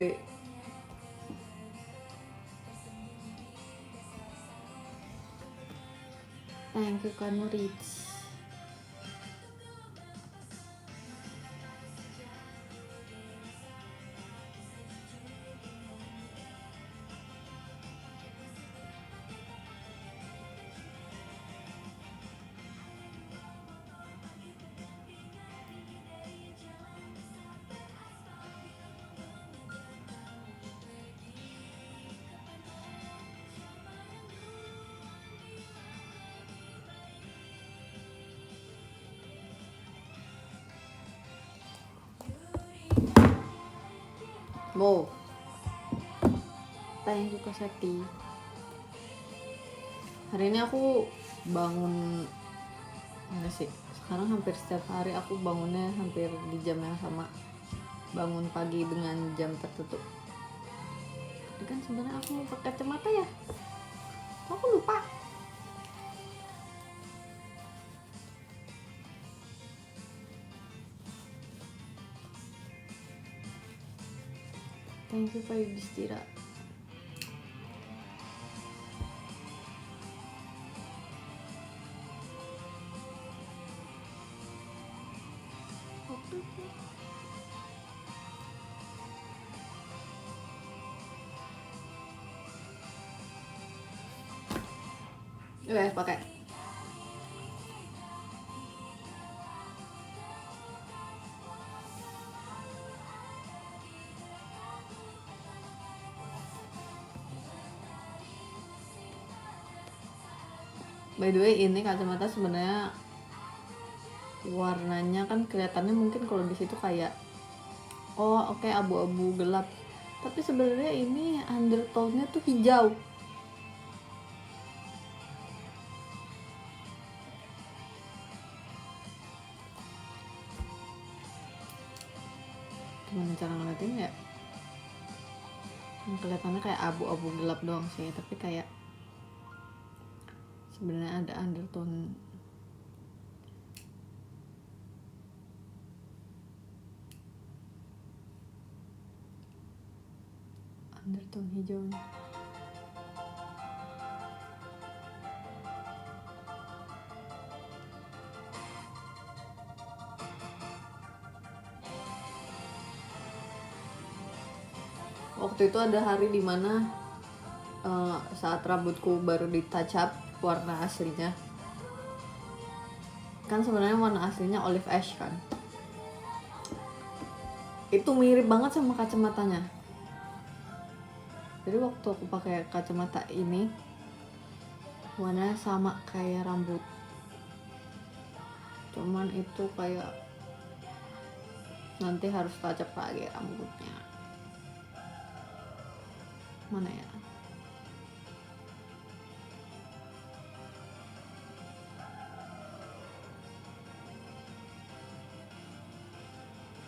Thank you Kak Rich. Mo, thank you Kak Sakti. Hari ini aku bangun, enggak sih, sekarang hampir setiap hari aku bangunnya hampir di jam yang sama, bangun pagi dengan jam tertutup. Tapi kan sebenarnya aku mau pakai kacamata ya, aku lupa. Thank you Pak Yudhistira. Oke, pakai. By the way, ini kacamata sebenarnya warnanya kan kelihatannya mungkin kalau di situ kayak oke, abu-abu gelap. Tapi sebenarnya ini undertone-nya tuh hijau. Gimana cara ngeliatinnya ya? Kelihatannya kayak abu-abu gelap doang sih, tapi kayak sebenarnya ada undertone hijaunya. Waktu itu ada hari dimana saat rambutku baru di touch up warna aslinya, kan sebenarnya warna aslinya olive ash kan, itu mirip banget sama kacamatanya. Jadi waktu aku pakai kacamata ini warnanya sama kayak rambut, cuman itu kayak nanti harus touch up lagi rambutnya. Mana ya?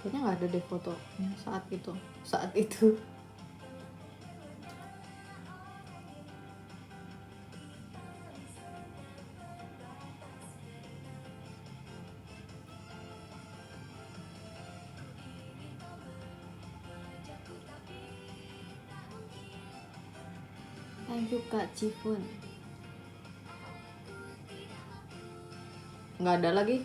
Kayaknya nggak ada deh fotonya saat itu. Thank you Kak Cifun. Nggak ada lagi.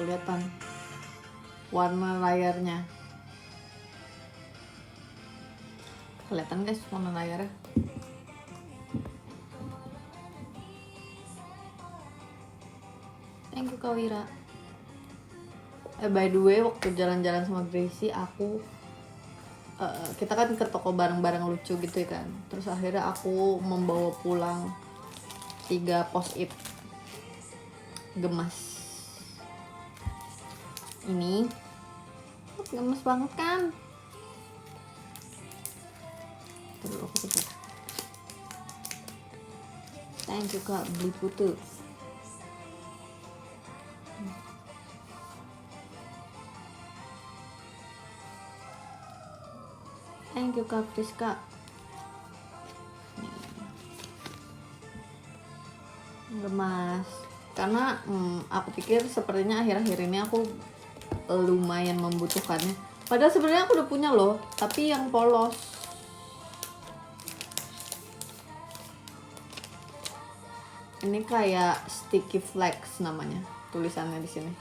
Kelihatan warna layarnya. Kelihatan guys warna layarnya. Thank you Kak Wira. By the way, waktu jalan-jalan sama Gracie aku kita kan ke toko barang-barang lucu gitu ya kan. Terus akhirnya aku membawa pulang 3 post-it gemas. Ini gemes banget kan. Terus aku coba. Thank you Kak, beli putu. Thank you Kak Priska. Gemas. Karena aku pikir sepertinya akhir-akhir ini aku lumayan membutuhkannya. Padahal sebenarnya aku udah punya loh, tapi yang polos. Ini kayak sticky flex namanya, tulisannya di sini.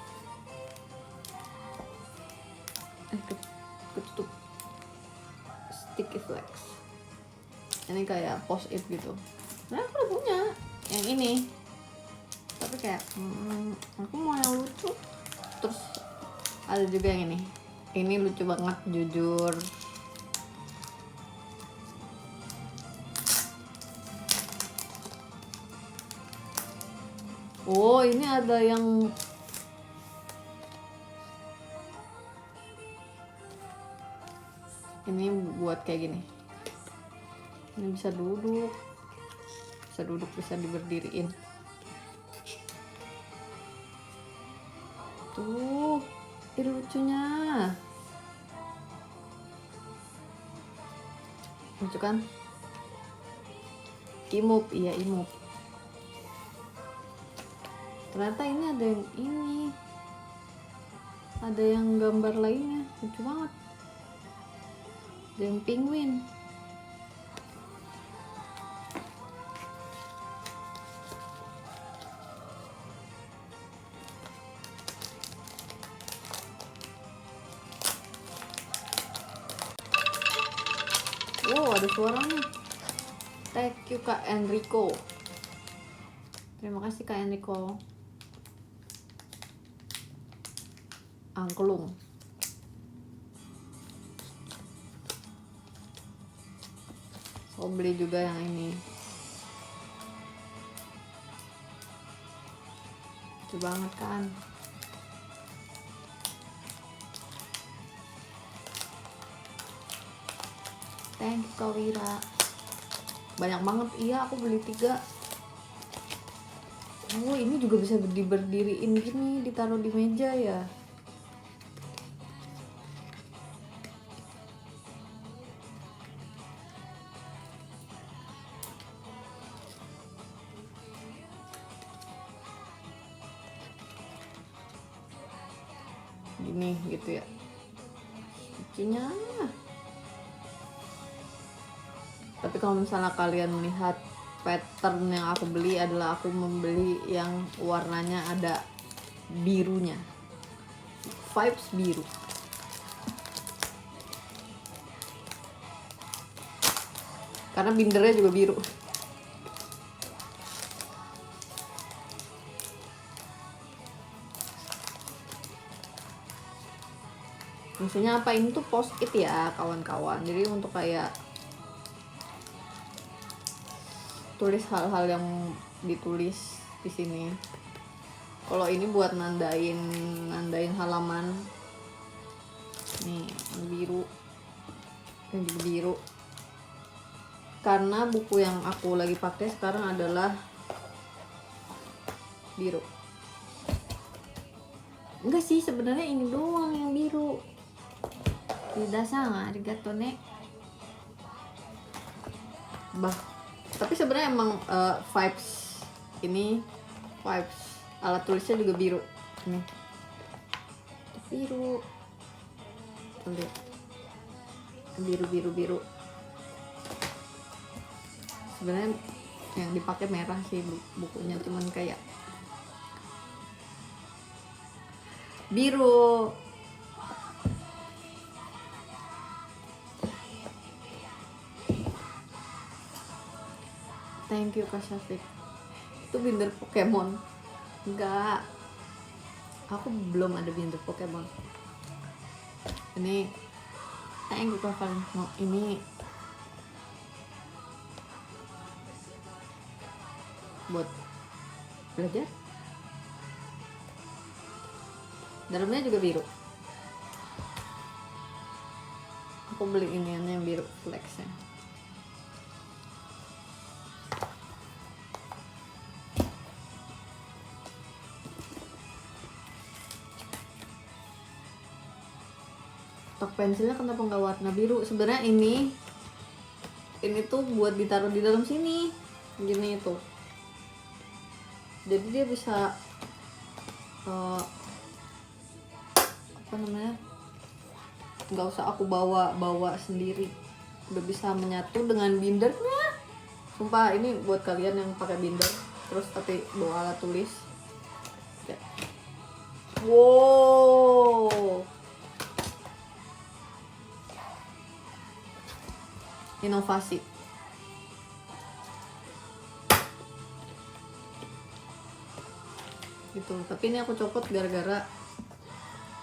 Ketutup. Sticky flex. Ini kayak post-it gitu. Nah, aku udah punya yang ini. Tapi kayak aku mau yang lucu. Terus ada juga yang ini lucu banget jujur. Oh, ini ada yang ini buat kayak gini. Ini bisa duduk, bisa diberdiriin. Tuh, ini lucunya. Lucu kan? Imup, iya imup. Ternyata ini ada yang ini. Ada yang gambar lainnya, lucu banget. Ada yang penguin. Wow, ada suaranya. Thank you Kak Enrico. Terima kasih Kak Enrico. Angklung. So beli juga yang ini. Lucu banget kan? Thank you Kak Wira. Banyak banget, iya aku beli 3. Oh, ini juga bisa diberdiriin gini, ditaruh di meja ya. Gini gitu ya. Lucunya. Tapi kalau misalnya kalian melihat pattern yang aku beli adalah aku membeli yang warnanya ada birunya, vibes biru. Karena bindernya juga biru. Maksudnya apa, ini tuh post-it ya kawan-kawan. Jadi untuk kayak tulis hal-hal yang ditulis di sini. Kalau ini buat nandain halaman. Nih, yang biru. Yang juga biru. Karena buku yang aku lagi pakai sekarang adalah biru. Enggak sih, sebenarnya ini doang yang biru. Tidak sama, arigato ne. Tapi sebenarnya emang vibes ini, vibes alat tulisnya juga biru. Nih, biru. Lihat, biru. Sebenarnya yang dipakai merah sih bukunya, cuman kayak biru. Thank you Kak Syafiq. Itu binder Pokemon. Enggak, aku belum ada binder Pokemon. Ini Thank you Kak Valentino. Ini buat belajar. Dalamnya juga biru. Aku beli ini yang biru flexnya. Stok pensilnya kenapa nggak warna biru? Sebenarnya ini tuh buat ditaruh di dalam sini, gini itu. Jadi dia bisa apa namanya? Nggak usah aku bawa sendiri, udah bisa menyatu dengan bindernya. Sumpah ini buat kalian yang pakai binder terus tapi bawa alat tulis. Wow, inovasi. Gitu. Tapi ini aku copot gara-gara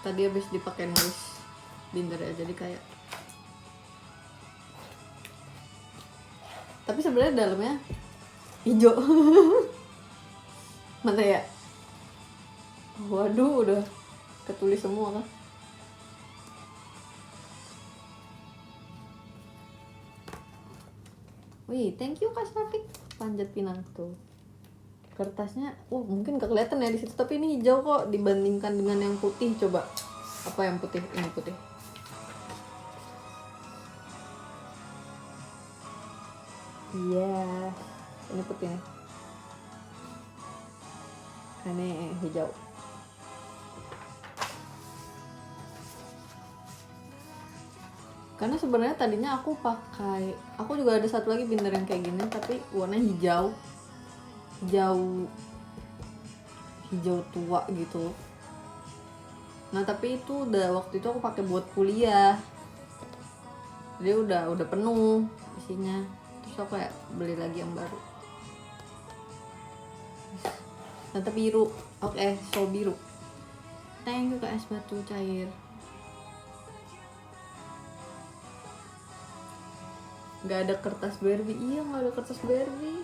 tadi habis dipakai nulis binder ya, jadi kayak. Tapi sebenarnya dalamnya hijau. Mana ya? Waduh, udah ketulis semua kan. Wih, thank you Kak Safik. Panjat Pinang tuh. Kertasnya, mungkin gak kelihatan ya di situ, tapi ini hijau kok dibandingkan dengan yang putih. Coba, apa yang putih? Ini putih. Iya, ini putih nih. Ini hijau. Karena sebenarnya tadinya aku juga ada satu lagi binder yang kayak gini, tapi warnanya hijau tua gitu. Nah tapi itu waktu itu aku pakai buat kuliah, dia udah penuh isinya, terus aku kayak beli lagi yang baru. Nanti biru, so biru. Thank you Kak es batu cair. Gak ada kertas Barbie. Iya, gak ada kertas Barbie.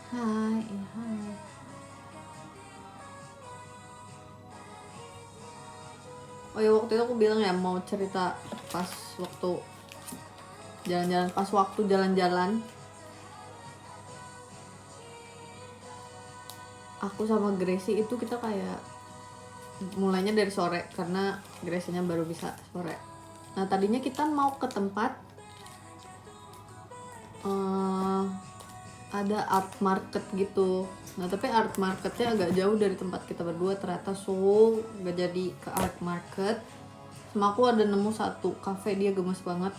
Hai. Oh ya, waktu itu aku bilang ya mau cerita pas waktu jalan-jalan. Aku sama Gracie itu kita kayak mulainya dari sore karena Gracie-nya baru bisa sore. Nah tadinya kita mau ke tempat ada art market gitu. Nah tapi art marketnya agak jauh dari tempat kita berdua ternyata, so gak jadi ke art market. Sama aku ada nemu satu cafe, dia gemes banget.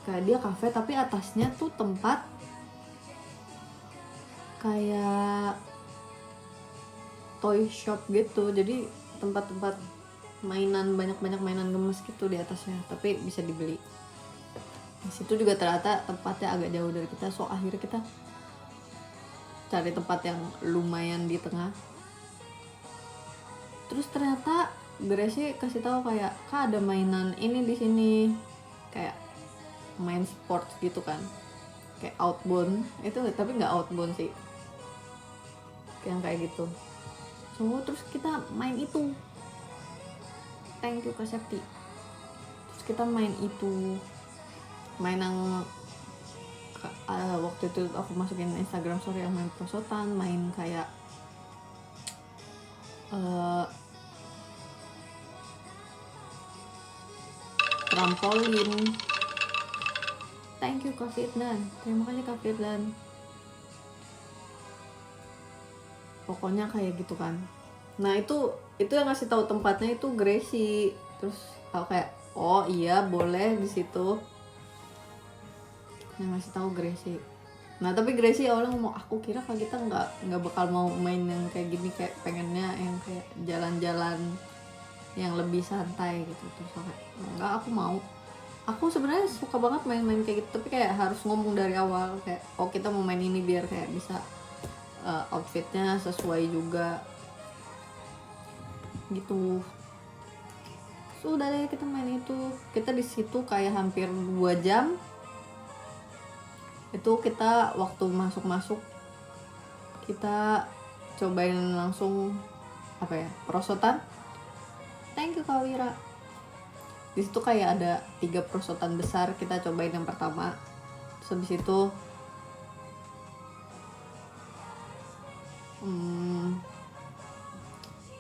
Kayak dia cafe tapi atasnya tuh tempat kayak toy shop gitu, jadi tempat-tempat mainan, banyak mainan gemes gitu di atasnya, tapi bisa dibeli. Di situ juga ternyata tempatnya agak jauh dari kita, so akhirnya kita cari tempat yang lumayan di tengah. Terus ternyata Gracie kasih tahu kayak, Kak ada mainan ini di sini, kayak main sports gitu kan, kayak outbound itu, tapi nggak outbound sih, yang kayak gitu. So terus kita main itu. Thank you Kak Septi. Terus kita main itu, main yang waktu itu aku masukin Instagram story yang main prosotan, main kayak trampolin. Thank you Kak Firdan. Terima kasih Kak Firdan. Pokoknya kayak gitu kan. Nah itu yang ngasih tahu tempatnya itu Gracie. Terus aku kayak, oh iya boleh di situ. Yang ngasih tahu Gracie. Nah tapi Gracie awalnya ngomong, aku kira Kak kita nggak bakal mau main yang kayak gini, kayak pengennya yang kayak jalan-jalan yang lebih santai gitu. Terus aku kayak, enggak, aku mau. aku sebenarnya suka banget main-main kayak gitu, tapi kayak harus ngomong dari awal kayak oh kita mau main ini biar kayak bisa outfitnya sesuai juga gitu. Sudah deh kita main itu, kita di situ kayak hampir 2 jam. Itu kita waktu masuk kita cobain langsung apa ya, perosotan. Thank you Kak Wira. Di situ kayak ada 3 perosotan besar, kita cobain yang pertama. Terus habis itu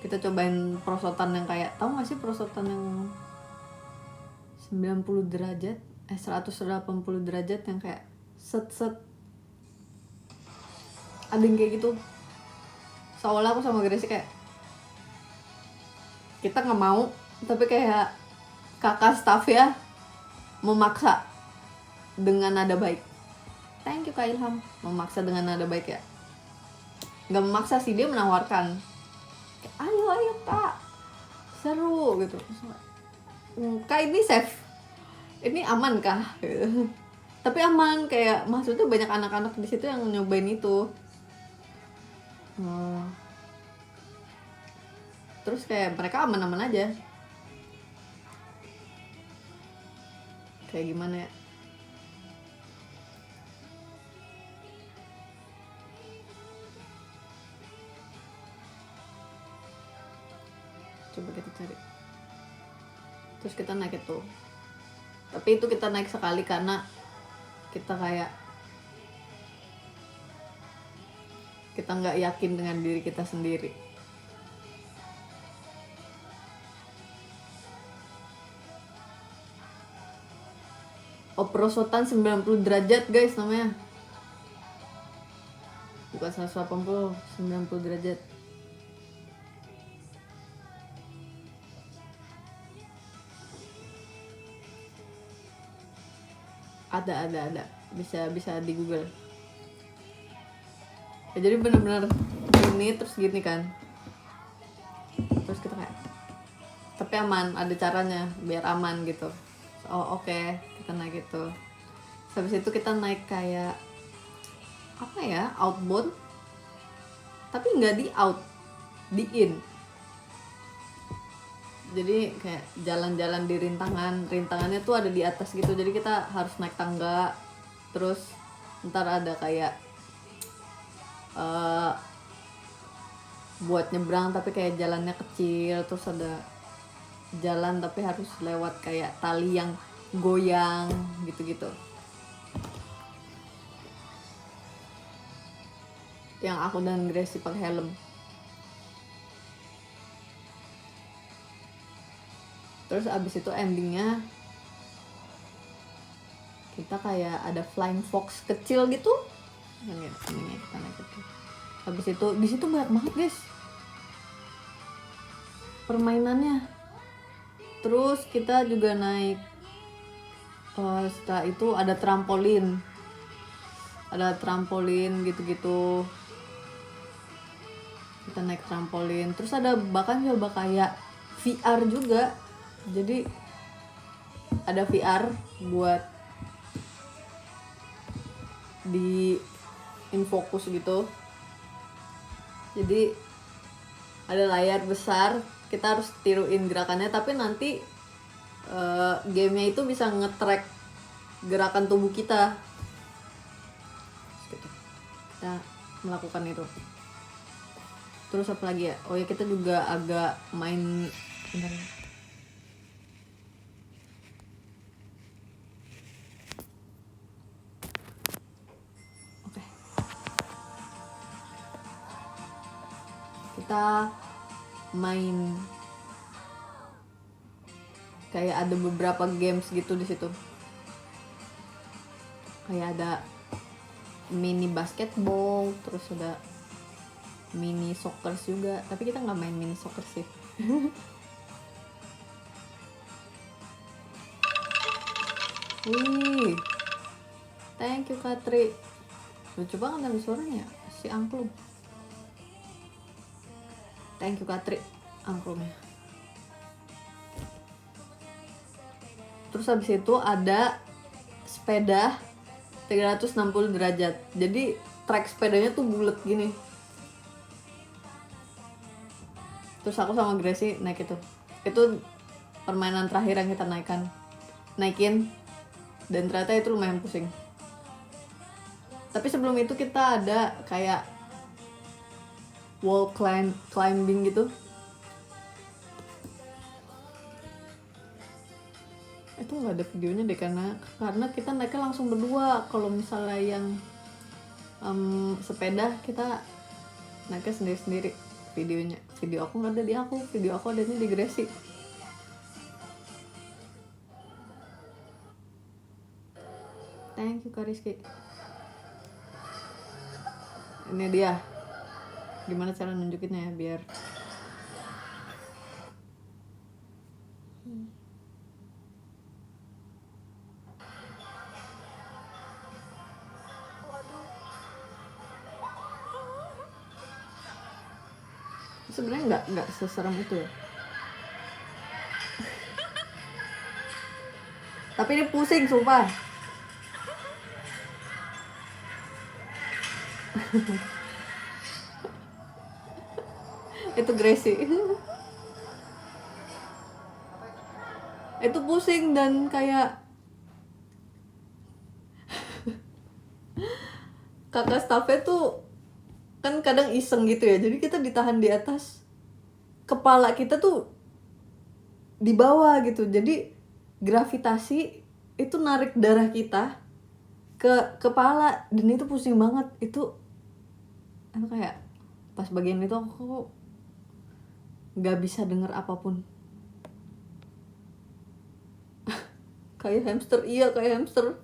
kita cobain perosotan yang kayak, tahu gak sih perosotan yang 90 derajat 180 derajat yang kayak set ada yang kayak gitu. Soalnya aku sama Gracie kayak kita nggak mau, tapi kayak kakak staff ya memaksa dengan nada baik. Thank you Kak Ilham, memaksa dengan nada baik ya, nggak memaksa sih, dia menawarkan kayak, ayo Kak, seru gitu. Kak ini safe, ini aman kah gitu. Tapi aman, kayak maksudnya banyak anak-anak di situ yang nyobain itu. Terus kayak mereka aman-aman aja. Kayak gimana ya, coba kita cari. Terus kita naik itu, tapi itu kita naik sekali karena kita kayak kita nggak yakin dengan diri kita sendiri. Oh, perosotan 90 derajat guys namanya, bukan 180, 90 derajat. Ada bisa di Google ya. Jadi bener-bener ini terus gini kan, terus kita kayak, tapi aman, ada caranya biar aman gitu. Oh oke, kita naik itu. Habis itu kita naik kayak apa ya, outbound, tapi nggak di out, di in. Jadi kayak jalan-jalan di rintangannya tuh ada di atas gitu, jadi kita harus naik tangga. Terus ntar ada kayak buat nyebrang tapi kayak jalannya kecil. Terus ada jalan tapi harus lewat kayak tali yang goyang gitu-gitu, yang aku dan Gracie pakai helm. Terus abis itu endingnya kita kayak ada flying fox kecil gitu. Ini kita naik itu. Habis itu di situ banyak banget guys permainannya. Terus kita juga naik setelah itu ada trampolin gitu-gitu. Kita naik trampolin. Terus ada bahkan coba kayak VR juga. Jadi ada VR buat di infocus gitu. Jadi ada layar besar, kita harus tiruin gerakannya, tapi nanti gamenya itu bisa nge-track gerakan tubuh kita. Kita melakukan itu. Terus apa lagi ya? Oh ya, kita juga agak main kita main kayak ada beberapa games gitu di situ. Kayak ada mini basketball, terus ada mini soccer juga. Tapi kita nggak main mini soccer sih. Wih, thank you Katri. Lucu banget ada suaranya si angklung. Thank you Katri, angklungnya. Terus habis itu ada sepeda 360 derajat. Jadi trek sepedanya tuh bulat gini. Terus aku sama Gracie naik itu. Itu permainan terakhir yang kita naikin. Dan ternyata itu lumayan pusing. Tapi sebelum itu kita ada kayak wall climbing gitu. Itu nggak ada videonya deh karena kita naiknya langsung berdua. Kalau misalnya yang sepeda kita naiknya sendiri-sendiri. Video aku nggak ada di aku, video aku adanya di Gracie. Thank you Kak Rizky. Ini dia. Gimana cara nunjukinnya ya biar sebenarnya nggak seserem itu ya. Tapi ini pusing sumpah. Itu Gracie. Itu pusing dan kayak kakak staffnya tuh kan kadang iseng gitu ya, jadi kita ditahan di atas, kepala kita tuh di bawah gitu, jadi gravitasi itu narik darah kita ke kepala dan itu pusing banget. Itu kayak pas bagian itu aku nggak bisa denger apapun. Kayak hamster, iya kayak hamster.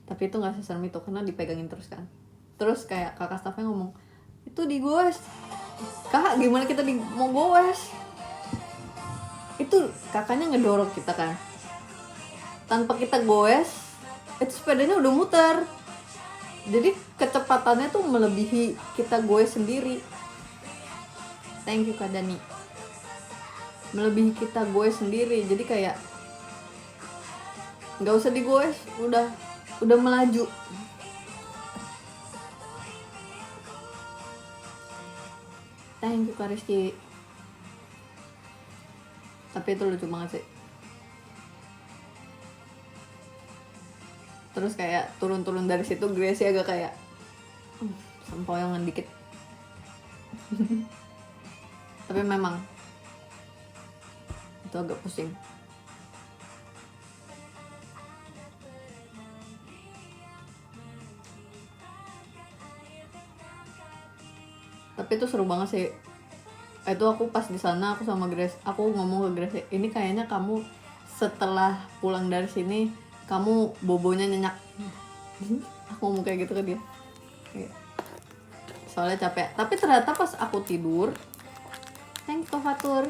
Tapi itu nggak seserem itu karena dipegangin terus kan. Terus kayak kakak staffnya ngomong, itu digoes. Kak gimana kita mau goes? Itu kakaknya ngedorong kita kan. Tanpa kita goes, itu sepedanya udah muter. Jadi kecepatannya tuh melebihi kita goes sendiri. Thank you Kak Dani. Melebihi kita goes sendiri. Jadi kayak nggak usah digoes, udah melaju. Thank you Kak Rizky. Tapi itu lucu banget sih. Terus kayak turun dari situ Gracie agak kayak sempoyongan dikit. Tapi memang itu agak pusing. Tapi itu seru banget sih. Itu aku pas di sana aku sama Grace, aku ngomong ke Grace, ini kayaknya kamu setelah pulang dari sini kamu bobonya nyenyak. Aku ngomong kayak gitu ke dia. Soalnya capek. Tapi ternyata pas aku tidur, thank you Fatur.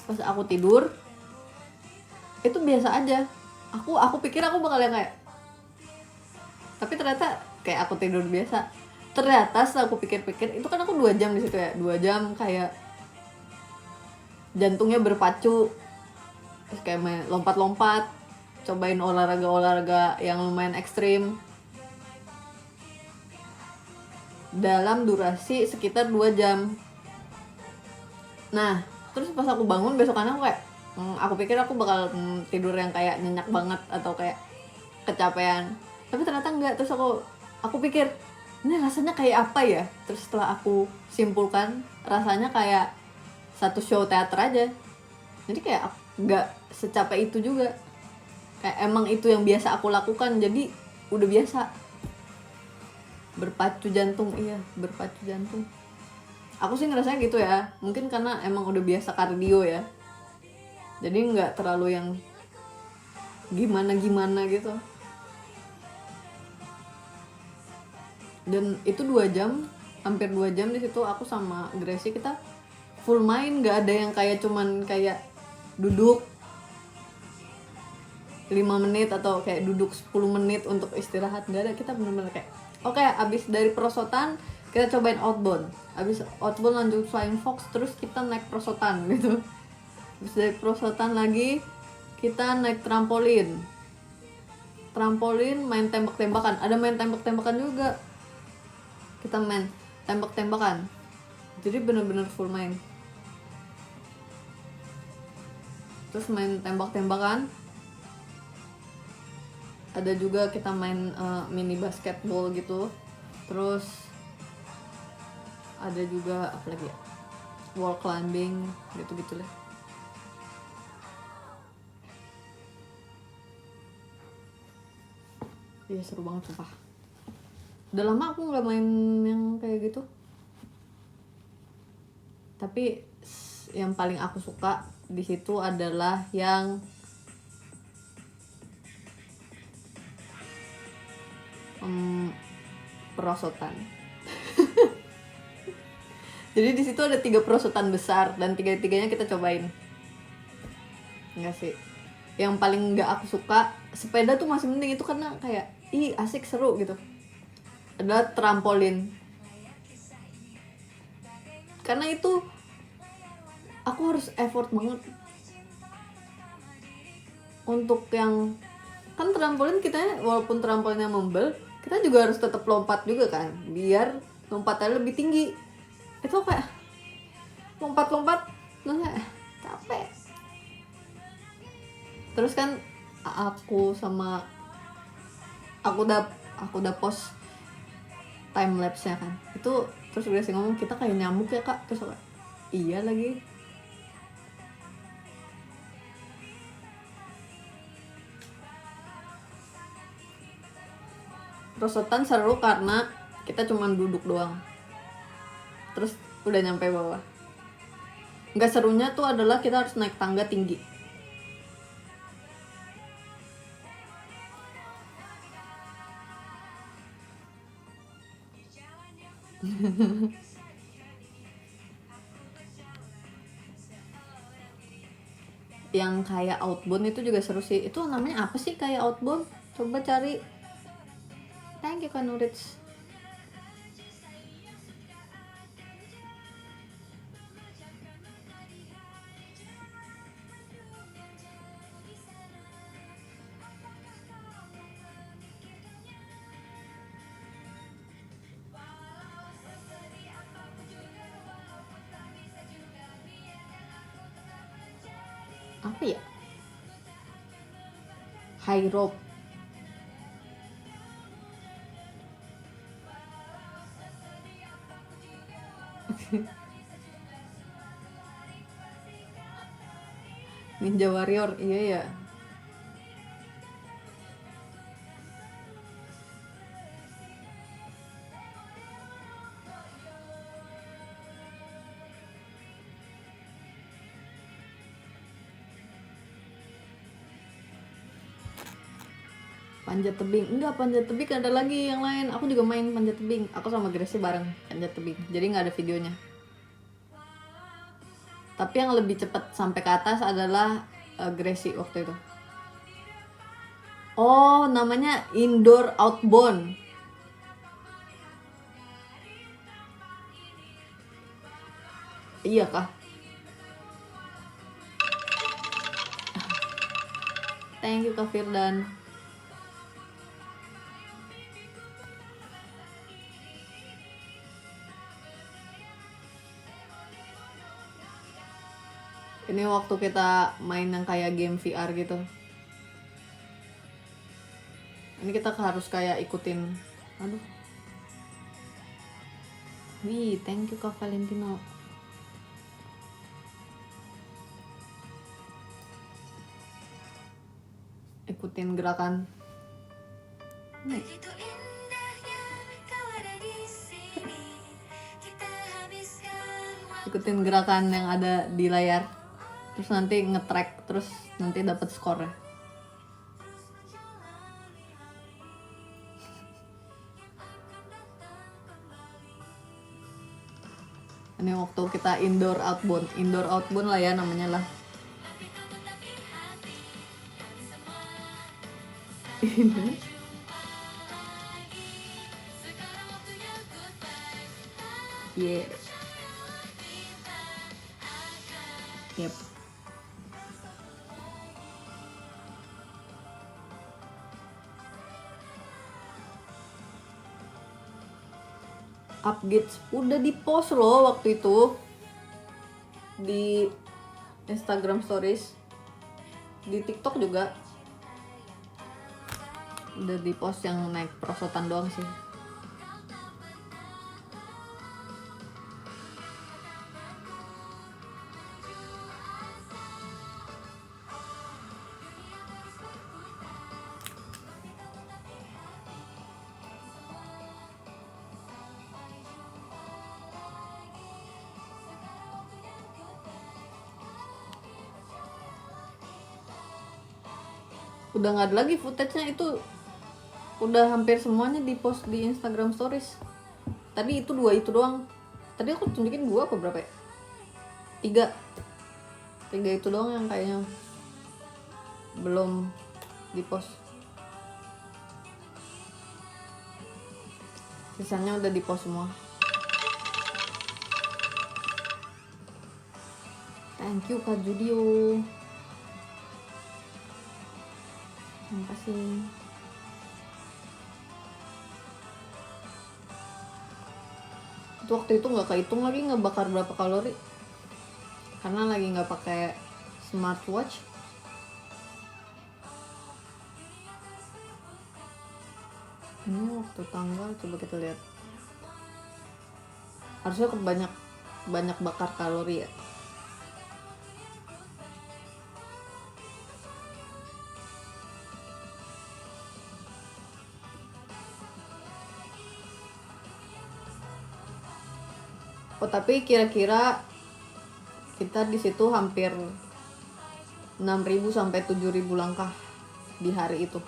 Pas aku tidur itu biasa aja. Aku pikir aku bakal yang kayak, tapi ternyata kayak aku tidur biasa. Ternyata setelah aku pikir-pikir, itu kan aku 2 jam di situ ya, 2 jam kayak jantungnya berpacu, terus kayak main lompat-lompat, cobain olahraga yang lumayan ekstrim dalam durasi sekitar 2 jam. Nah, terus pas aku bangun besokannya aku kayak, aku pikir aku bakal tidur yang kayak nyenyak banget atau kayak kecapean, tapi ternyata enggak. Terus aku pikir, ini rasanya kayak apa ya? Terus setelah aku simpulkan, rasanya kayak satu show teater aja. Jadi kayak nggak secapek itu juga. Kayak emang itu yang biasa aku lakukan, jadi udah biasa. Berpacu jantung, iya berpacu jantung. Aku sih ngerasanya gitu ya. Mungkin karena emang udah biasa kardio ya. Jadi nggak terlalu yang gimana gitu. Dan itu 2 jam, hampir 2 jam di situ aku sama Gracie kita full main, nggak ada yang kayak cuman kayak duduk 5 menit atau kayak duduk 10 menit untuk istirahat, nggak ada. Kita bener-bener kayak oke, abis dari perosotan Kita cobain outbound, abis outbound lanjut flying fox, terus kita naik prosotan gitu. Habis dari prosotan lagi kita naik trampolin main tembak-tembakan, ada main tembak-tembakan juga, kita main tembak-tembakan, jadi bener-bener full main. Terus main tembak-tembakan, ada juga kita main mini basketball gitu. Terus ada juga apa lagi ya, wall climbing gitu-gitu lah. Iya seru banget sumpah. Udah lama aku nggak main yang kayak gitu. Tapi yang paling aku suka di situ adalah yang perosotan. Jadi di situ ada 3 perosotan besar dan 3-tiganya kita cobain. Enggak sih. Yang paling nggak aku suka, sepeda tuh masih mending, itu karena kayak asik seru gitu. Adalah trampolin. Karena itu aku harus effort banget untuk yang, kan trampolin kita walaupun trampolinnya membel, kita juga harus tetap lompat juga kan, biar lompatnya lebih tinggi. Itu kayak lompat-lompat capek. Terus kan aku udah post time lapse nya kan, itu terus udah sih ngomong kita kayak nyamuk ya kak, terus kayak iya lagi. Prosotan seru karena kita cuma duduk doang, terus udah nyampe bawah. Nggak serunya tuh adalah kita harus naik tangga tinggi. Yang kayak outbound itu juga seru sih. Itu namanya apa sih kayak outbound? Coba cari. Thank you Kanurits. Apa ya? High rope. Ninja Warrior, iya ya. Panjat tebing, enggak, panjat tebing ada lagi yang lain. Aku juga main panjat tebing. Aku sama Gracie bareng panjat tebing. Jadi nggak ada videonya. Tapi yang lebih cepat sampai ke atas adalah Gracie waktu itu. Oh, namanya indoor outbound. Iya kah? Thank you Kak Firdan. Ini waktu kita main yang kayak game VR gitu. Ini kita harus kayak ikutin. Aduh. Wih, thank you Kak Valentino. Ikutin gerakan. Ikutin gerakan yang ada di layar. Terus nanti nge-track, terus nanti dapat skornya. Ini waktu kita indoor outbound lah ya namanya lah. Yeah. Yep. Updates udah di post loh waktu itu di Instagram Stories, di TikTok juga udah di post, yang naik perosotan doang sih. Udah nggak ada lagi footage-nya, itu udah hampir semuanya di post di Instagram Stories. Tadi itu 2 itu doang. Tadi aku tunjukin 2 apa berapa ya? 3 itu doang yang kayaknya belum di post. Sisanya udah di post semua. Thank you Kak Judio. Terima kasih. Itu waktu itu nggak kehitung lagi ngebakar berapa kalori, karena lagi nggak pakai smartwatch. Ini waktu tanggal, coba kita lihat. Harusnya banyak bakar kalori ya. Oh tapi kira-kira kita di situ hampir 6.000 sampai 7.000 langkah di hari itu.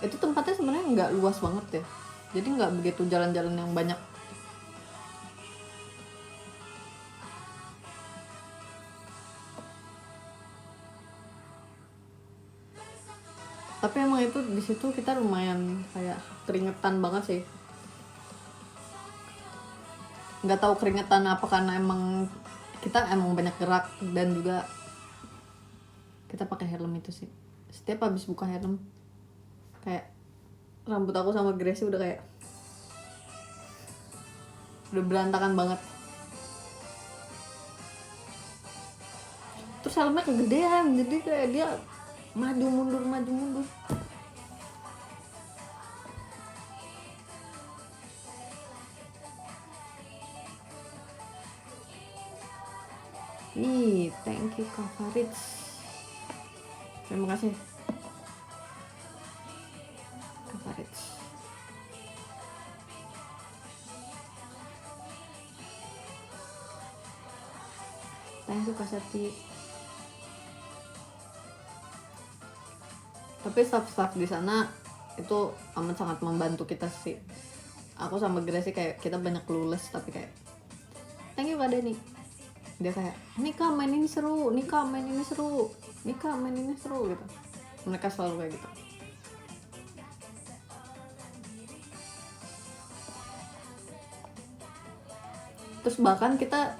Itu tempatnya sebenarnya nggak luas banget ya, jadi nggak begitu jalan-jalan yang banyak. Tapi emang itu di situ kita lumayan kayak keringetan banget sih. Nggak tahu keringetan apa karena kita emang banyak gerak, dan juga kita pakai helm itu sih. Setiap habis buka helm kayak rambut aku sama Gracie udah berantakan banget. Terus helmnya kegedean, jadi kayak dia maju mundur. Nih, thank you Kak Farid. Terima kasih Kak Farid. Thank you Kak Sati. Tapi staff di sana itu amat sangat membantu kita sih. Aku sama Gracie kayak kita banyak clueless, tapi kayak thank you Kak Deni. Dia kayak, Nika main ini seru gitu. Mereka selalu kayak gitu. Terus bahkan kita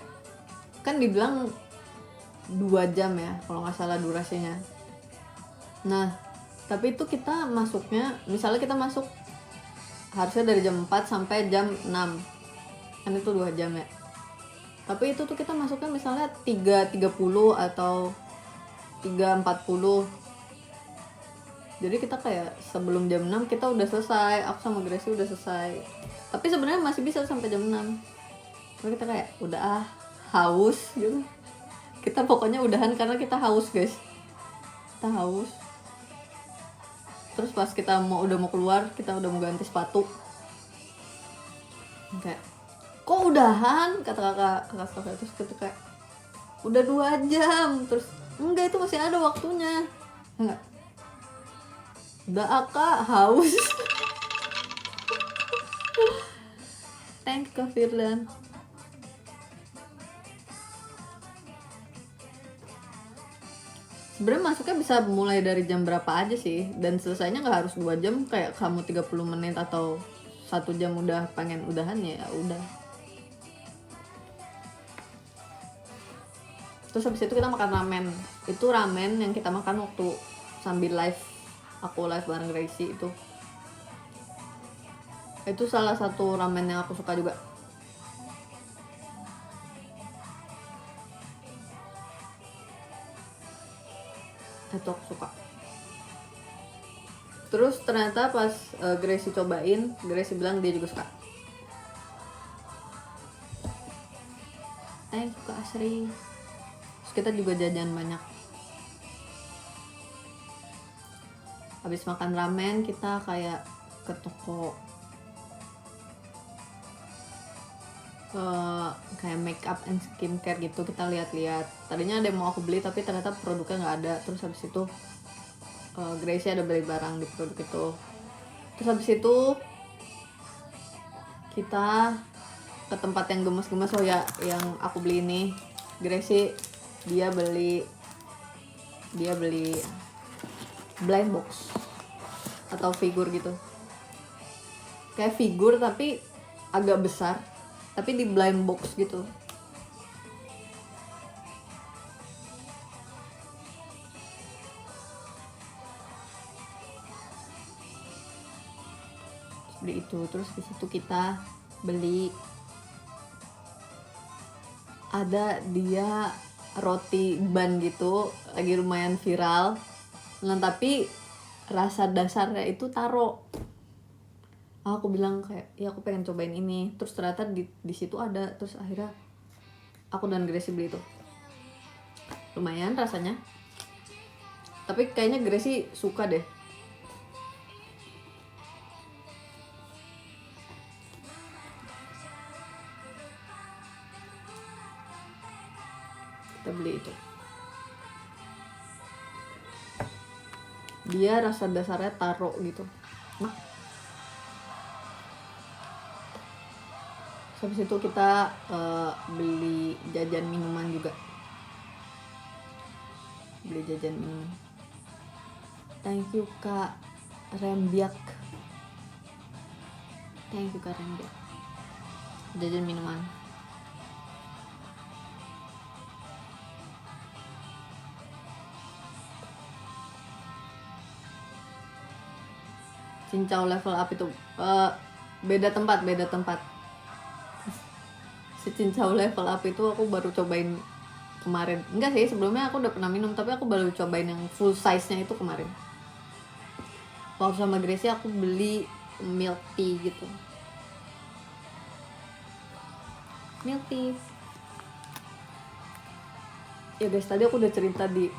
kan dibilang 2 jam ya kalau nggak salah durasinya. Nah tapi itu kita masuknya, misalnya kita masuk harusnya dari jam 4 sampai jam 6, kan itu 2 jam ya. Tapi itu tuh kita masuknya misalnya 3.30 atau 3.40. Jadi kita kayak sebelum jam 6 kita udah selesai. Aku sama Gracie udah selesai. Tapi sebenarnya masih bisa sampai jam 6. Tapi kita kayak udah haus gitu. Kita pokoknya udahan karena kita haus, guys. Kita haus. Terus pas kita udah mau keluar, kita udah mau ganti sepatu. Kayak, kok udahan? Kata kakak terus kita kayak udah 2 jam. Terus enggak, itu masih ada waktunya. Enggak, udah Kak, haus. Thank you Kak Firdan. Sebenarnya masuknya bisa mulai dari jam berapa aja sih, dan selesainya nggak harus 2 jam, kayak kamu 30 menit atau 1 jam udah pengen udahan ya udah. Terus habis itu kita makan ramen. Itu ramen yang kita makan waktu sambil live, aku live bareng Gracie itu. Itu salah satu ramen yang aku suka juga. Itu aku suka. Terus ternyata pas Gracie cobain, Gracie bilang dia juga suka. Thank you Kak Asri. Terus kita juga jajan banyak. Habis makan ramen kita kayak ke toko kayak make up and skincare gitu, kita lihat-lihat. Tadinya ada yang mau aku beli tapi ternyata produknya nggak ada. Terus habis itu Gracie ada beli barang di produk itu. Terus habis itu kita ke tempat yang gemes-gemes. Oh ya, yang aku beli ini Gracie dia beli blind box atau figur gitu, kayak figur tapi agak besar, tapi di blind box gitu. Beli itu. Terus di situ kita beli, ada dia roti ban gitu, lagi lumayan viral. Nah tapi rasa dasarnya itu taro. Aku bilang kayak ya aku pengen cobain ini. Terus ternyata di situ ada. Terus akhirnya aku dan Gracie beli itu. Lumayan rasanya, tapi kayaknya Gracie suka deh. Kita beli itu. Dia rasa dasarnya taro gitu. Nah, habis itu kita beli jajan minuman juga. Beli jajan minuman. Thank you Kak Rembiak. Thank you Kak Rembiak. Jajan minuman. Cincau level up itu beda tempat. Si cincau level up itu aku baru cobain kemarin. Enggak sih, sebelumnya aku udah pernah minum, tapi aku baru cobain yang full size-nya itu kemarin. Waktu sama Gracie aku beli milk tea gitu. Milk tea. Ya guys, tadi aku udah cerita di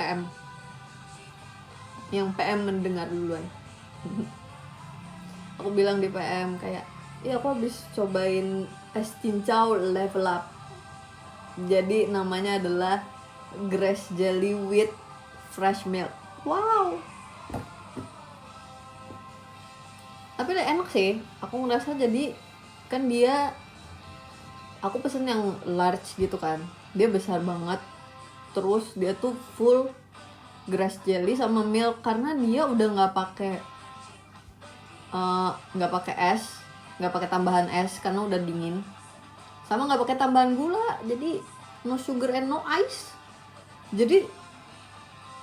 PM. Yang PM mendengar duluan. Aku bilang di PM kayak, iya aku habis cobain es cincau level up. Jadi namanya adalah grass jelly with fresh milk. Wow. Tapi udah enak sih. Aku ngerasa jadi kan dia, aku pesen yang large gitu kan. Dia besar banget. Terus dia tuh full grass jelly sama milk, karena dia udah nggak pakai es, nggak pakai tambahan es karena udah dingin, sama nggak pakai tambahan gula, jadi no sugar and no ice. Jadi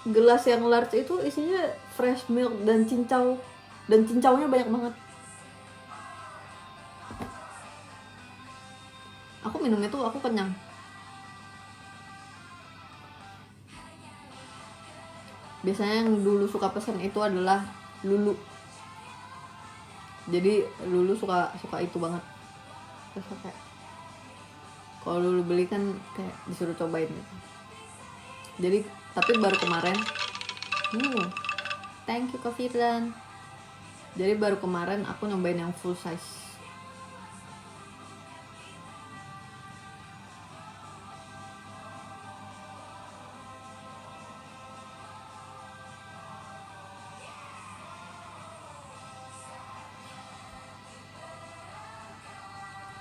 gelas yang large itu isinya fresh milk dan cincaunya banyak banget. Aku minumnya tuh aku kenyang. Biasanya yang dulu suka pesen itu adalah Lulu. Jadi Lulu suka itu banget. Terus kayak kalau Lulu beli kan kayak disuruh cobain gitu. Jadi tapi baru kemarin, thank you Kak Firdan. Jadi baru kemarin aku nyobain yang full size.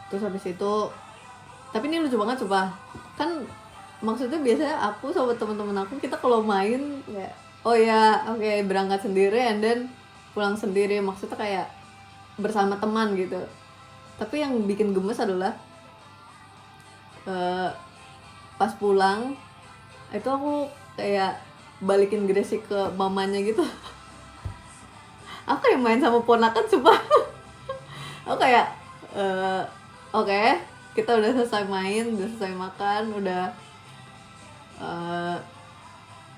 Terus habis itu, tapi ini lucu banget coba. Kan maksudnya biasanya aku sama teman-teman aku, kita kalau main kayak oh ya oke, berangkat sendiri and then pulang sendiri, maksudnya kayak bersama teman gitu. Tapi yang bikin gemes adalah pas pulang itu aku kayak balikin Gracie ke mamanya gitu. Aku kayak main sama ponakan sumpah. Aku kayak oke, kita udah selesai main, udah selesai makan, eh,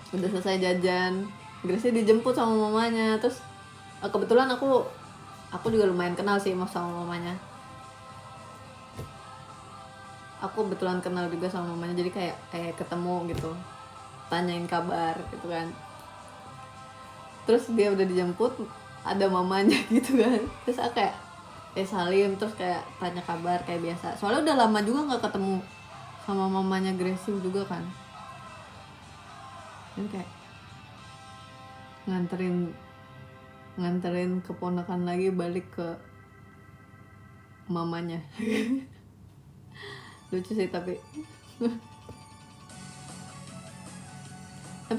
udah selesai jajan. Gracie dijemput sama mamanya. Terus kebetulan aku juga lumayan kenal sih sama mamanya. Aku kebetulan kenal juga sama mamanya, jadi kayak ketemu gitu, tanyain kabar gitu kan. Terus dia udah dijemput, ada mamanya gitu kan. Terus aku kayak salim, terus kayak tanya kabar kayak biasa. Soalnya udah lama juga nggak ketemu sama mamanya Gracie juga kan. Dan kayak nganterin keponakan lagi balik ke mamanya. Lucu sih tapi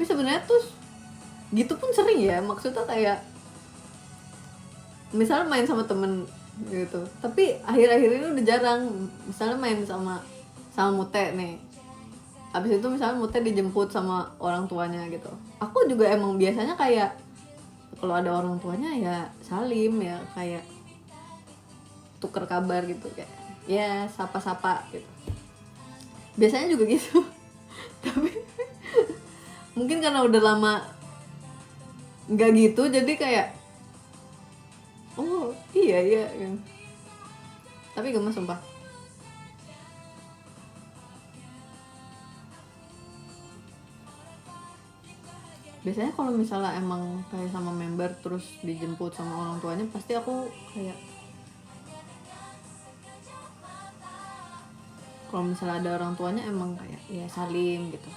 sebenarnya tuh gitu pun sering ya, maksudnya kayak misalnya main sama temen gitu, tapi akhir-akhir ini udah jarang. Misalnya main sama Mute nih, abis itu misalnya Mute dijemput sama orang tuanya gitu, aku juga emang biasanya kayak kalau ada orang tuanya ya salim, ya kayak tuker kabar gitu, kayak ya sapa-sapa gitu, biasanya juga gitu. Tapi mungkin karena udah lama nggak gitu, jadi kayak oh iya gitu. Tapi gemes sumpah. Biasanya kalau misalnya emang kayak sama member terus dijemput sama orang tuanya, pasti aku kayak kalau misalnya ada orang tuanya emang kayak ya salim gitu.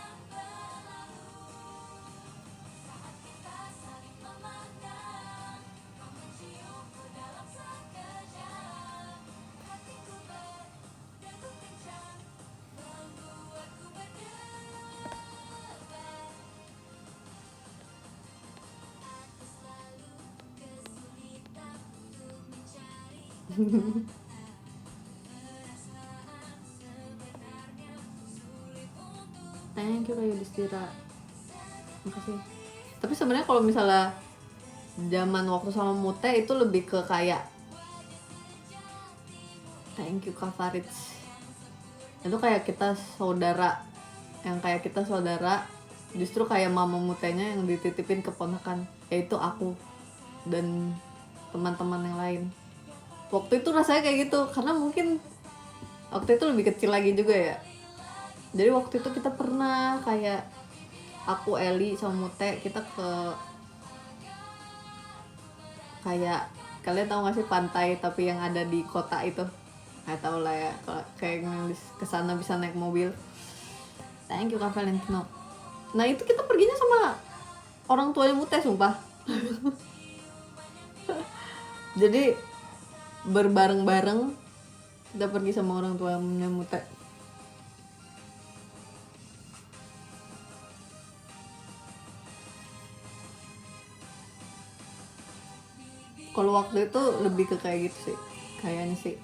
Thank you Kak Yudhistira, makasih. Tapi sebenarnya kalau misalnya zaman waktu sama Mute itu lebih ke kayak thank you Kak Farid, itu kayak kita saudara, justru kayak mama Mutenya yang dititipin ke ponakan, yaitu aku dan teman-teman yang lain. Waktu itu rasanya kayak gitu karena mungkin waktu itu lebih kecil lagi juga ya. Jadi waktu itu kita pernah kayak aku, Eli sama Mute, kita ke kayak, kalian tahu gak sih pantai tapi yang ada di kota itu? Nggak tahu lah ya, kayak kesana bisa naik mobil. Thank you Kak Valentino. Nah itu kita perginya sama orang tuanya Mute sumpah. Jadi berbareng-bareng kita pergi sama orang tuanya Mute. Kalau waktu itu lebih ke kayak gitu sih, kayaknya sih.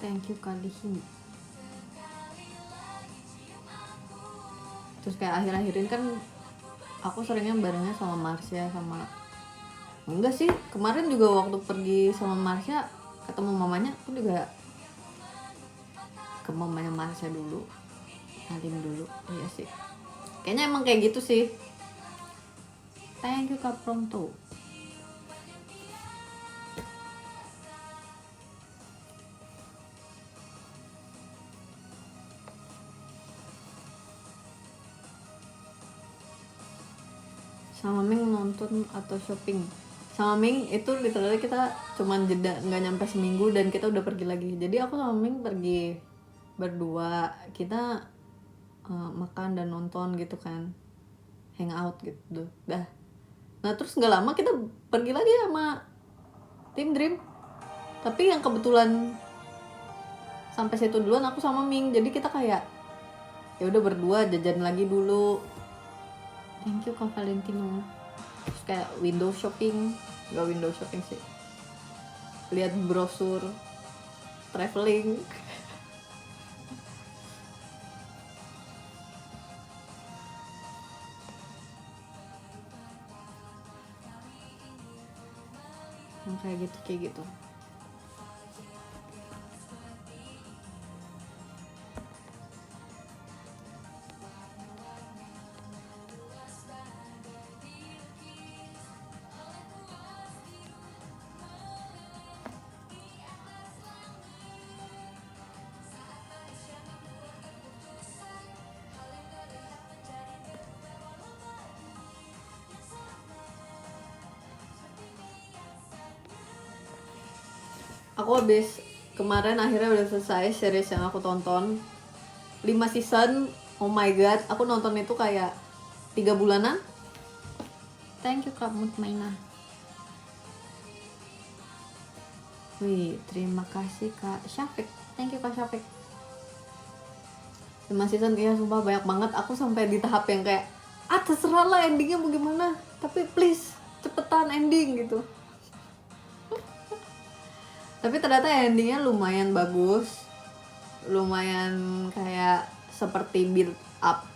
Thank you Kalihin. Terus kayak akhir-akhir ini kan aku seringnya barengnya sama Marsha, sama enggak sih, kemarin juga waktu pergi sama Marsha ketemu mamanya, aku juga ke mamanya Marsha dulu, salim dulu. Iya sih, kayaknya emang kayak gitu sih. Thank you Kak Pronto. Sama Ming nonton atau shopping? Sama Ming itu literally kita cuman jeda nggak nyampe seminggu dan kita udah pergi lagi. Jadi aku sama Ming pergi berdua, kita makan dan nonton gitu kan, hangout gitu dah. Nah terus nggak lama kita pergi lagi sama tim Dream, tapi yang kebetulan sampai situ duluan aku sama Ming, jadi kita kayak ya udah berdua jajan lagi dulu. Thank you Kak Valentino. Terus kayak window shopping, nggak window shopping sih, lihat brosur traveling. Yang kayak gitu. Aku habis kemarin akhirnya udah selesai series yang aku tonton 5 season. Oh my god, aku nonton itu kayak 3 bulanan. Thank you Kak Mutmainah. Wih, terima kasih Kak Syafiq. Thank you Kak Syafiq. 5 season ya, sumpah banyak banget. Aku sampai di tahap yang kayak terserah lah endingnya bagaimana, tapi please cepetan ending gitu. Tapi ternyata endingnya lumayan bagus, lumayan kayak seperti build up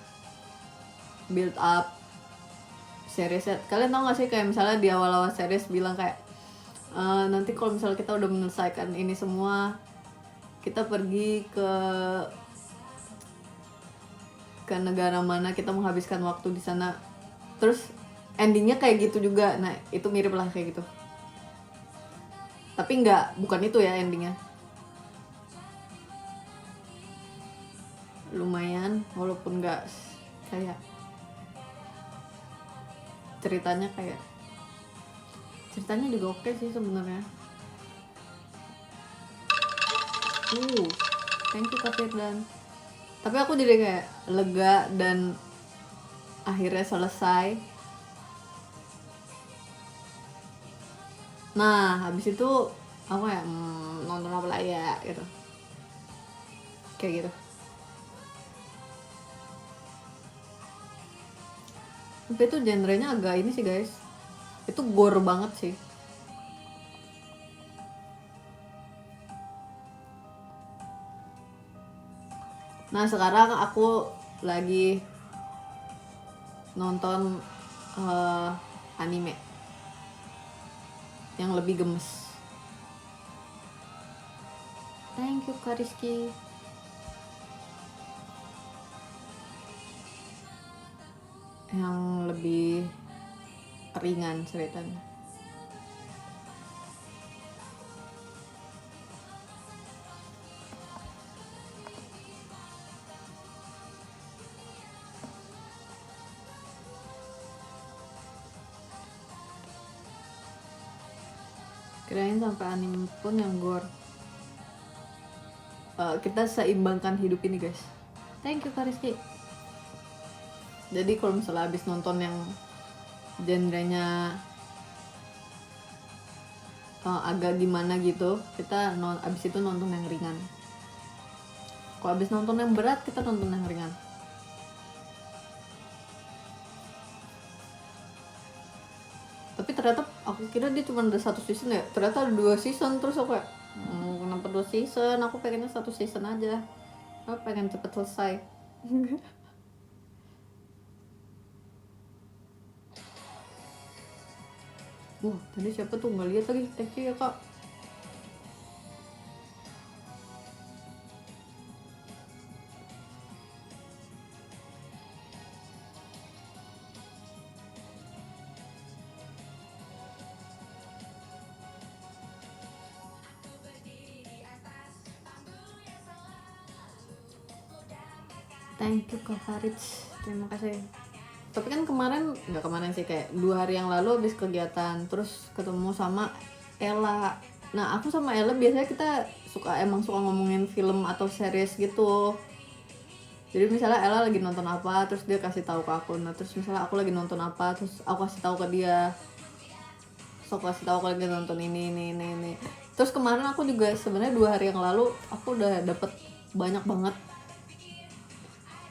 series. Kalian tau gak sih kayak misalnya di awal-awal series bilang kayak nanti kalau misalnya kita udah menyelesaikan ini semua, kita pergi ke negara mana, kita menghabiskan waktu di sana. Terus endingnya kayak gitu juga. Nah itu mirip lah kayak gitu, tapi bukan itu ya endingnya. Lumayan, walaupun nggak kayak ceritanya juga oke sih sebenarnya. Thank you Kak Firdan. Tapi aku jadi kayak lega dan akhirnya selesai. Nah habis itu aku ya nonton apa lagi ya gitu, kayak gitu. Tapi itu genrenya agak ini sih guys, itu gore banget sih. Nah sekarang aku lagi nonton anime yang lebih gemes. Thank you Kak Rizky. Yang lebih ringan ceritanya. Kirain sampai anime pun yang gore. Kita seimbangkan hidup ini guys. Thank you Kak Rizky. Jadi kalau misalnya habis nonton yang genrenya agak gimana gitu, kita abis itu nonton yang ringan. Kalau abis nonton yang berat, kita nonton yang ringan. Tapi ternyata aku kira dia cuma ada 1 season ya, ternyata ada 2 season. Terus aku kayak kenapa 2 season, aku pengennya 1 season aja, aku pengen cepet selesai. Wah tadi siapa tuh, nggak lihat lagi. Thank you ya Kak. Thank you Kak Farid, terima kasih. Tapi kan nggak kemarin sih, kayak 2 hari yang lalu habis kegiatan terus ketemu sama Ella. Nah aku sama Ella biasanya kita emang suka ngomongin film atau series gitu. Jadi misalnya Ella lagi nonton apa, terus dia kasih tahu ke aku. Nah terus misalnya aku lagi nonton apa, terus aku kasih tahu ke dia. So kasih tahu aku lagi nonton ini. Terus kemarin aku juga sebenarnya 2 hari yang lalu aku udah dapet banyak banget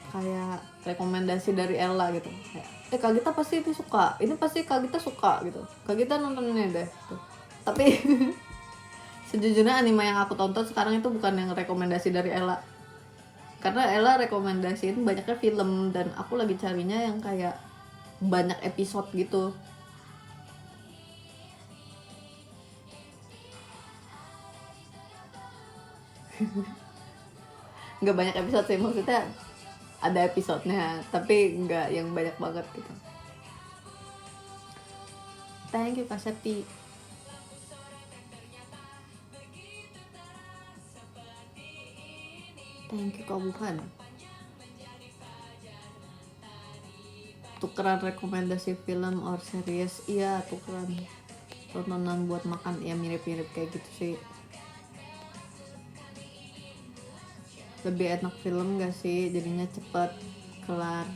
kayak rekomendasi dari Ella gitu. Kayak, Kak Gita pasti itu suka, ini pasti Kak Gita suka gitu. Kak Gita nonton ini deh. Gitu. Tapi sejujurnya anime yang aku tonton sekarang itu bukan yang rekomendasi dari Ella. Karena Ella rekomendasiin banyaknya film dan aku lagi carinya yang kayak banyak episode gitu. Nggak banyak episode sih, maksudnya ada episodenya tapi nggak yang banyak banget gitu. Thank you Kak Septi. Thank you Kak Wuhan. Tukeran rekomendasi film or series. Iya tukeran tontonan buat makan, ya mirip-mirip kayak gitu sih. Lebih enak film gak sih, jadinya cepet kelar.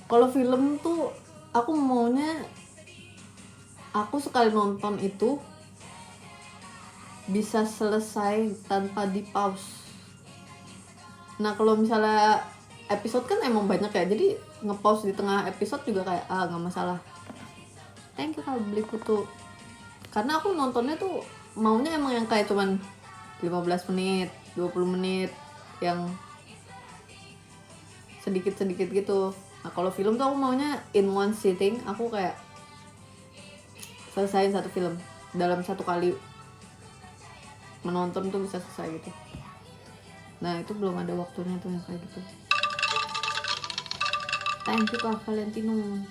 Kalau film tuh aku maunya aku sekali nonton itu bisa selesai tanpa di pause. Nah kalau misalnya episode kan emang banyak ya, jadi nge-pause di tengah episode juga kayak nggak masalah. Thank you Kak beli kutu. Karena aku nontonnya tuh maunya emang yang kayak cuman 15 menit 20 menit yang sedikit-sedikit gitu. Nah kalau film tuh aku maunya in one sitting, aku kayak selesaiin satu film dalam satu kali menonton tuh bisa selesai gitu. Nah itu belum ada waktunya tuh yang kayak gitu. Thank you Kak Valentino.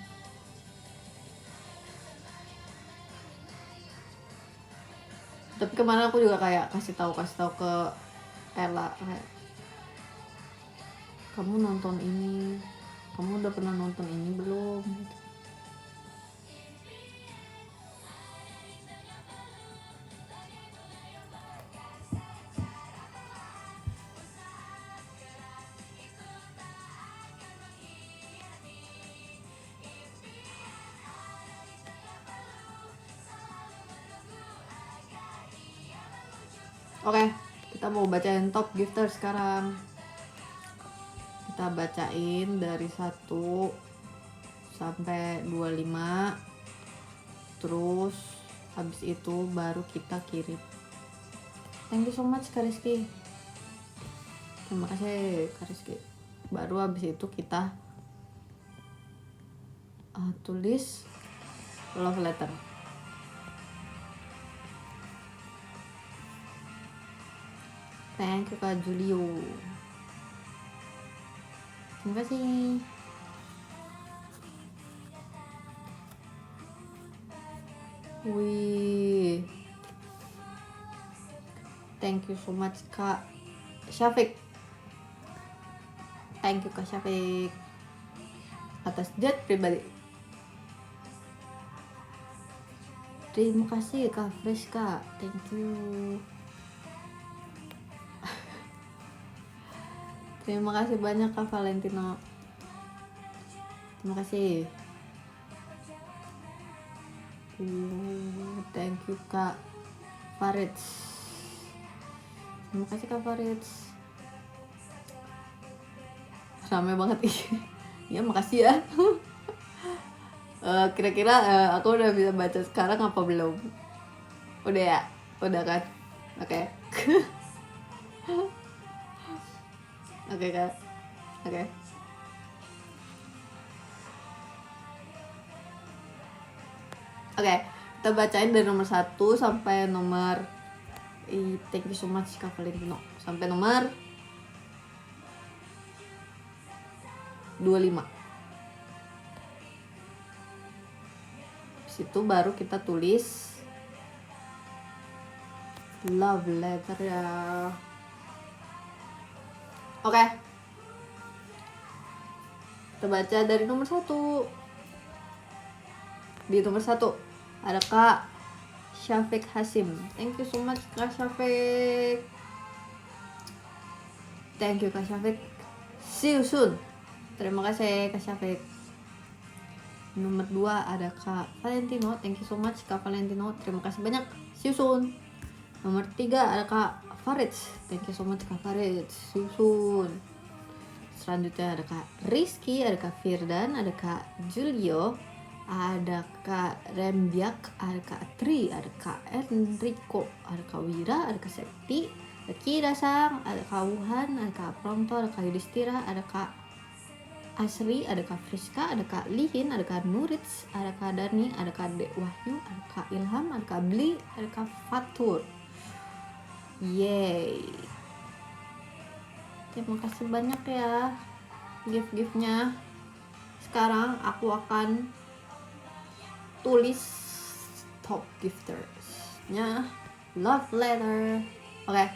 Tapi kemarin aku juga kayak kasih tahu ke Ella kayak, kamu nonton ini, kamu udah pernah nonton ini belum gitu. Oke, kita mau bacain top gifter sekarang. Kita bacain dari 1 sampai 25. Terus habis itu baru kita kirim. Thank you so much Kak Rizky. Terima kasih Kak Rizky. Baru habis itu kita tulis love letter. Thank you Kak Julio. Terima kasih. Wih. Thank you so much Kak Syafiq. Thank you Kak Syafiq atas jet pribadi. Terima kasih Kak Fresh Kak. Thank you. Terima kasih banyak Kak Valentino. Terima kasih. Thank you Kak Farid. Terima kasih Kak Farid. Ramai banget ini. Ya makasih ya. Kira-kira aku udah bisa baca sekarang apa belum? Udah ya? Udah kan? Oke. Oke Kak. Oke. Oke, kita bacain dari nomor 1 sampai nomor thank you so much Kak Valentino. Sampai nomor 25. Situ baru kita tulis love letter ya. Oke. Kita baca dari nomor 1. Di nomor 1 ada Kak Syafiq Hasim. Thank you so much Kak Syafiq. Thank you Kak Syafiq. See you soon. Terima kasih Kak Syafiq. Nomor 2 ada Kak Valentino. Thank you so much Kak Valentino. Terima kasih banyak. See you soon. Nomor 3 ada Kak Farid. Thank you so much Kak Farid. See you soon. Selanjutnya ada Kak Rizky, ada Kak Firdan, ada Kak Julio, ada Kak Rembiak, ada Kak Tri, ada Kak Enrico, ada Kak Wira, ada Kak Septi, ada Kira Sang, ada Kak Wuhan, ada Kak Pronto, ada Kak Yudhistira, ada Kak Asri, ada Kak Friska, ada Kak Lihin, ada Kak Nurits, ada Kak Dani, ada Kak Dek Wahyu, ada Kak Ilham, ada Kak Bli, ada Kak Fatur. Yeay. Terima kasih banyak ya gift-giftnya. Sekarang aku akan tulis top giftersnya love letter. Oke.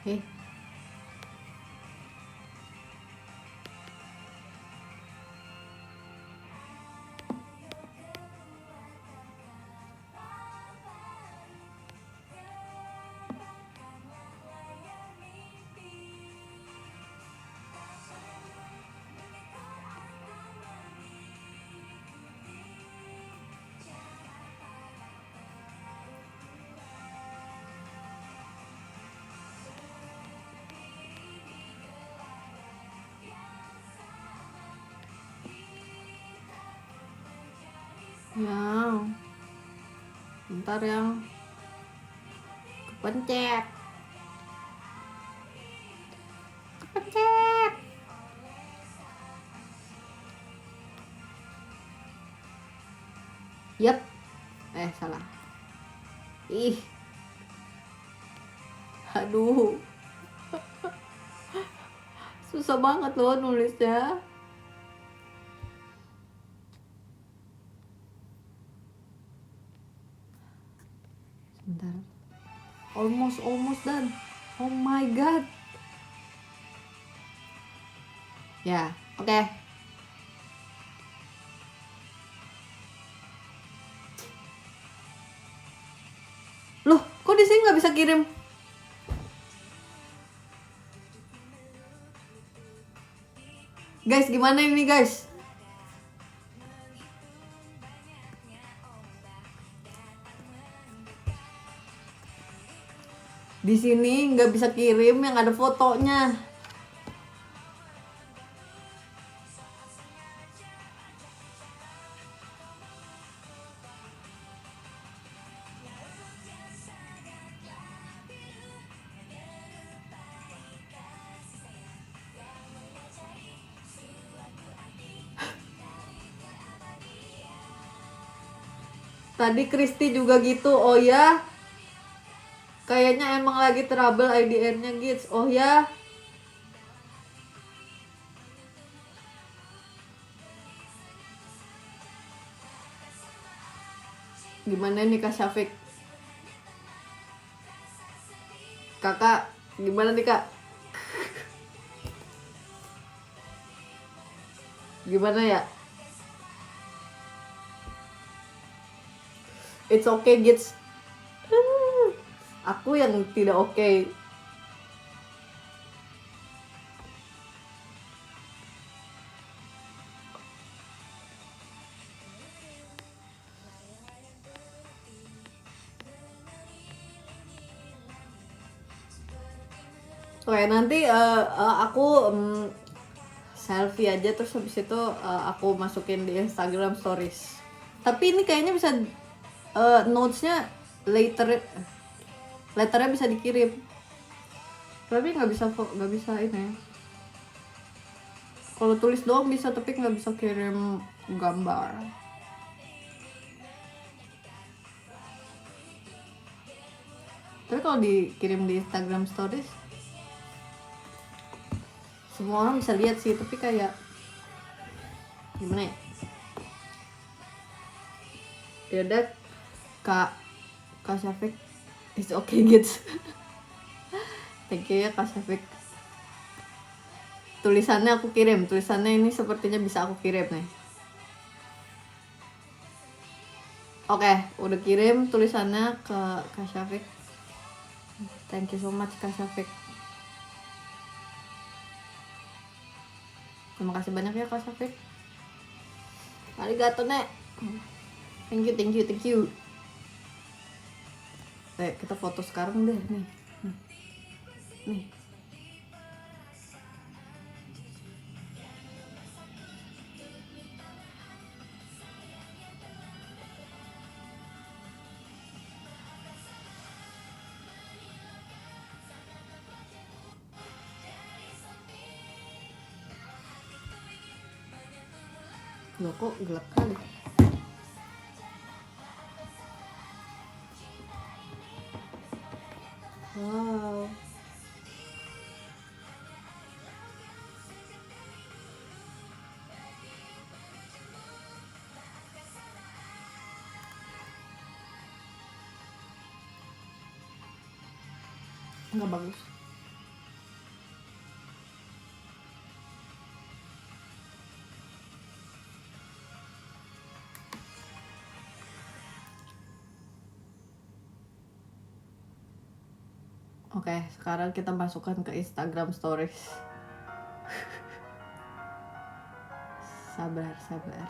Oke. Yang bentar yang kepencet. Yap. Salah. Ih. Aduh. Susah banget loh nulisnya. Sebentar. Almost done. Oh my god. Ya, oke. Loh, kok di sini nggak bisa kirim? Guys, gimana ini guys? Di sini nggak bisa kirim yang ada fotonya. Tadi Kristi juga gitu. Oh ya, kayaknya emang lagi trouble IDN-nya Gids. Oh ya, gimana nih Kak Syafiq? Kakak, gimana nih Kak? Gimana ya? It's okay Gids. Aku yang tidak okay. Oke, nanti aku selfie aja, terus habis itu aku masukin di Instagram stories. Tapi ini kayaknya bisa notesnya letternya bisa dikirim. Tapi nggak bisa ini. Kalau tulis doang bisa, tapi nggak bisa kirim gambar. Tapi kalau dikirim di Instagram Stories, semua orang bisa lihat sih, tapi kayak gimana ya? Ya udah, Kak Syafiq, it's okay gitu. Thank you ya Kak Syafiq. Tulisannya aku kirim, tulisannya ini sepertinya bisa aku kirim nih. Oke, udah kirim tulisannya ke Kak Syafiq. Thank you so much Kak Syafiq. Terima kasih banyak ya Kak Syafiq. Arigato nek. Thank you. Kita foto sekarang deh nih. Nih. Loh kok gelap kali. Wow. Nggak bagus. Oke, sekarang kita masukkan ke Instagram Stories. Sabar. Sabar.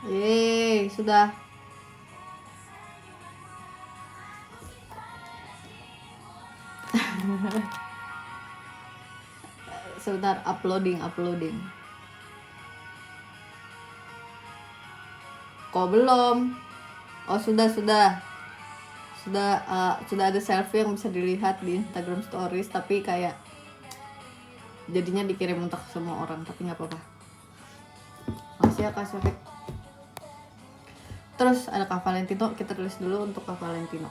Yeay, sudah. Sebentar, uploading. Kok belum? Oh, sudah ada selfie yang bisa dilihat di Instagram Stories, tapi kayak jadinya dikirim untuk semua orang, tapi nggak apa-apa. Makasih ya Kak Syafiq. Terus ada Kak Valentino, kita tulis dulu untuk Kak Valentino.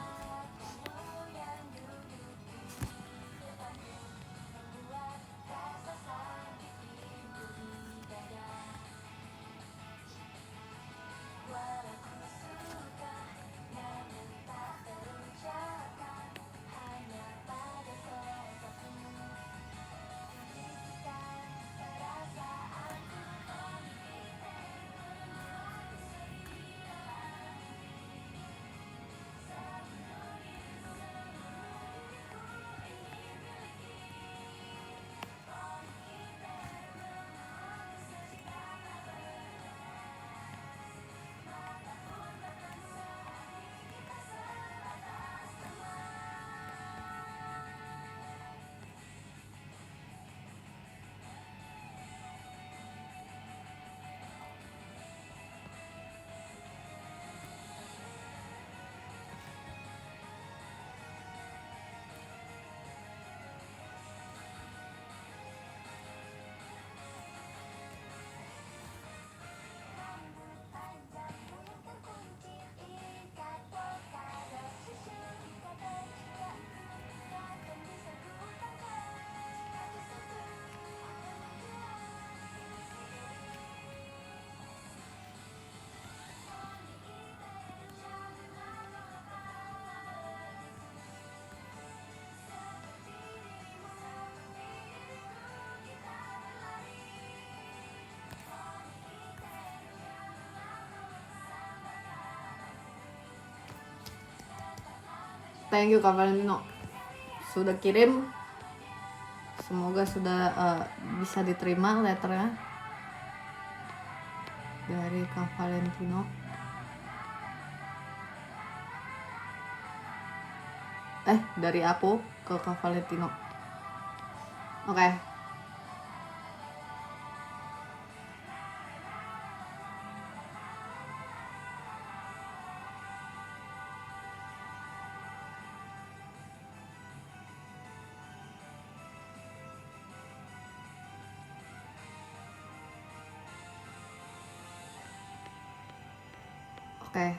Thank you Kak Valentino sudah kirim. Semoga sudah bisa diterima letternya dari Kak Valentino. Dari aku ke Kak Valentino. Oke. Oke.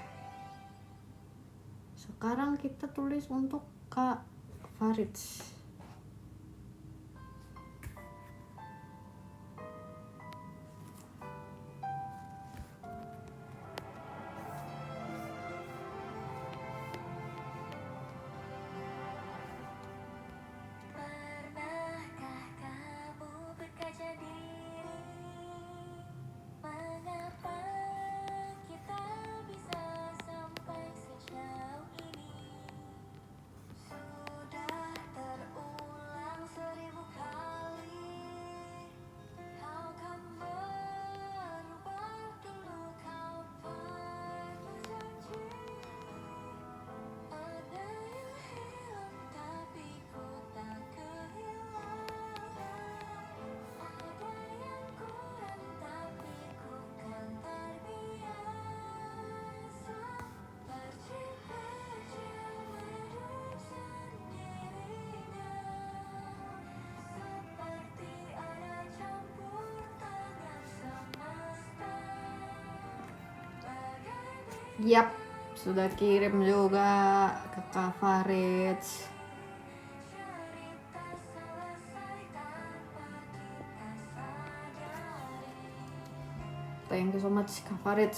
Sekarang kita tulis untuk Kak Farid. Yap, sudah kirim juga ke Kak Farid. Thank you so much Kak Farid.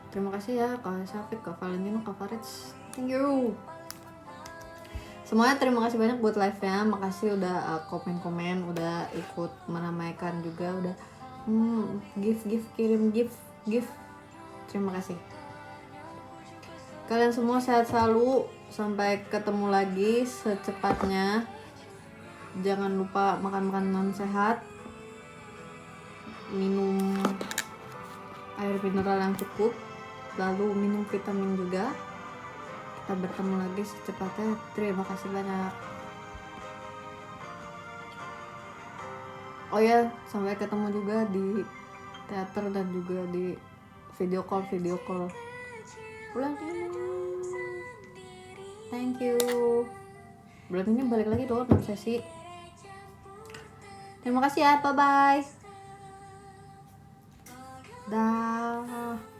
Terima kasih ya Kak Syafiq, Kak Valentino, Kak Farid. Thank you. Semuanya terima kasih banyak buat live-nya. Makasih udah komen-komen, udah ikut meramaikan juga, udah kirim gift. Terima kasih. Kalian semua sehat selalu. Sampai ketemu lagi secepatnya. Jangan lupa makan makanan sehat. Minum air mineral yang cukup. Lalu minum vitamin juga. Kita bertemu lagi secepatnya. Terima kasih banyak. Oh ya, sampai ketemu juga di teater dan juga di video call. Bulan ini thank you. Bulan ini balik lagi dong sesi. Terima kasih ya, bye bye. Dah.